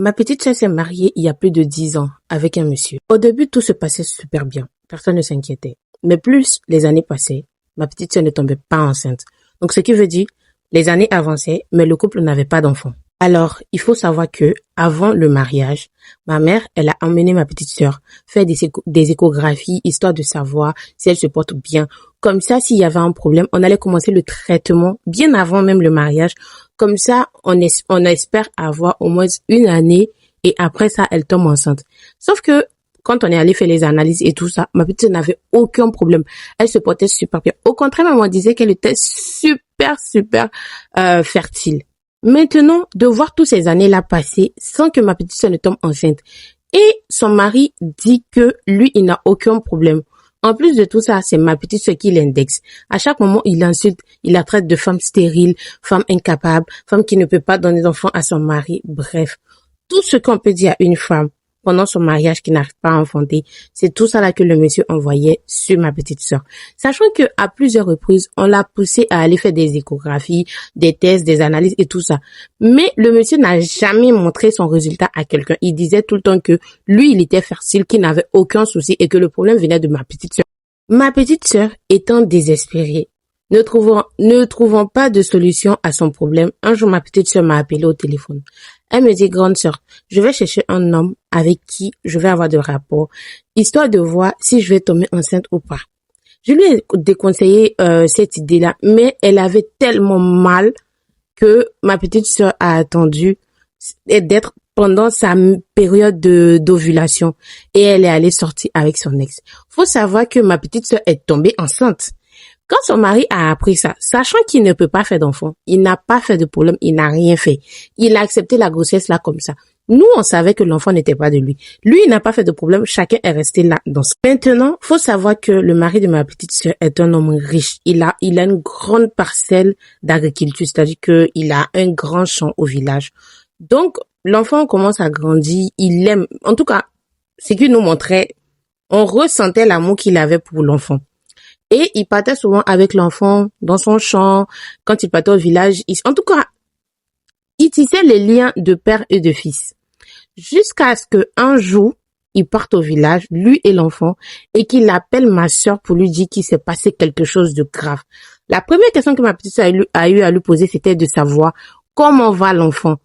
Ma petite sœur s'est mariée il y a plus de 10 ans avec un monsieur. Au début, tout se passait super bien. Personne ne s'inquiétait. Mais plus les années passaient, ma petite sœur ne tombait pas enceinte. Donc, ce qui veut dire, les années avançaient, mais le couple n'avait pas d'enfant. Alors, il faut savoir que, avant le mariage, ma mère, elle a emmené ma petite sœur faire des échographies, histoire de savoir si elle se porte bien. Comme ça, s'il y avait un problème, on allait commencer le traitement bien avant même le mariage. Comme ça, on espère avoir au moins une année et après ça, elle tombe enceinte. Sauf que, quand on est allé faire les analyses et tout ça, ma petite sœur n'avait aucun problème. Elle se portait super bien. Au contraire, maman disait qu'elle était super fertile. Maintenant, de voir toutes ces années-là passer sans que ma petite sœur ne tombe enceinte. Et son mari dit que lui, il n'a aucun problème. En plus de tout ça, c'est ma petite sœur qui l'indexe. À chaque moment, il l'insulte, il la traite de femme stérile, femme incapable, femme qui ne peut pas donner d'enfants à son mari. Bref, tout ce qu'on peut dire à une femme pendant son mariage qui n'arrive pas à enfanter, c'est tout ça là que le monsieur envoyait sur ma petite sœur. Sachant que à plusieurs reprises, on l'a poussé à aller faire des échographies, des tests, des analyses et tout ça. Mais le monsieur n'a jamais montré son résultat à quelqu'un. Il disait tout le temps que lui, il était fertile, qu'il n'avait aucun souci et que le problème venait de ma petite sœur. Ma petite sœur étant désespérée, ne trouvant pas de solution à son problème, un jour ma petite sœur m'a appelé au téléphone. Elle me dit, grande sœur, je vais chercher un homme avec qui je vais avoir de rapport, histoire de voir si je vais tomber enceinte ou pas. Je lui ai déconseillé cette idée-là, mais elle avait tellement mal que ma petite sœur a attendu d'être pendant sa période d'ovulation et elle est allée sortir avec son ex. Faut savoir que ma petite sœur est tombée enceinte. Quand son mari a appris ça, sachant qu'il ne peut pas faire d'enfant, il n'a pas fait de problème, il n'a rien fait. Il a accepté la grossesse là comme ça. Nous, on savait que l'enfant n'était pas de lui. Lui, il n'a pas fait de problème, chacun est resté là dans ce. Maintenant, faut savoir que le mari de ma petite sœur est un homme riche. Il a une grande parcelle d'agriculture, c'est-à-dire qu'il a un grand champ au village. Donc, l'enfant commence à grandir, il aime, en tout cas, ce qu'il nous montrait, on ressentait l'amour qu'il avait pour l'enfant. Et il partait souvent avec l'enfant dans son champ, quand il partait au village. En tout cas, il tissait les liens de père et de fils. Jusqu'à ce qu'un jour, il parte au village, lui et l'enfant, et qu'il appelle ma sœur pour lui dire qu'il s'est passé quelque chose de grave. La première question que ma petite sœur a eu à lui poser, c'était de savoir comment va l'enfant.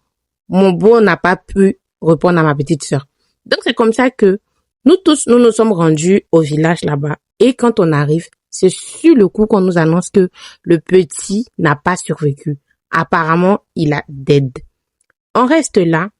Mon beau n'a pas pu répondre à ma petite sœur. Donc c'est comme ça que nous tous, nous sommes rendus au village là-bas. Et quand on arrive, c'est sur le coup qu'on nous annonce que le petit n'a pas survécu. Apparemment, il a dead. On reste là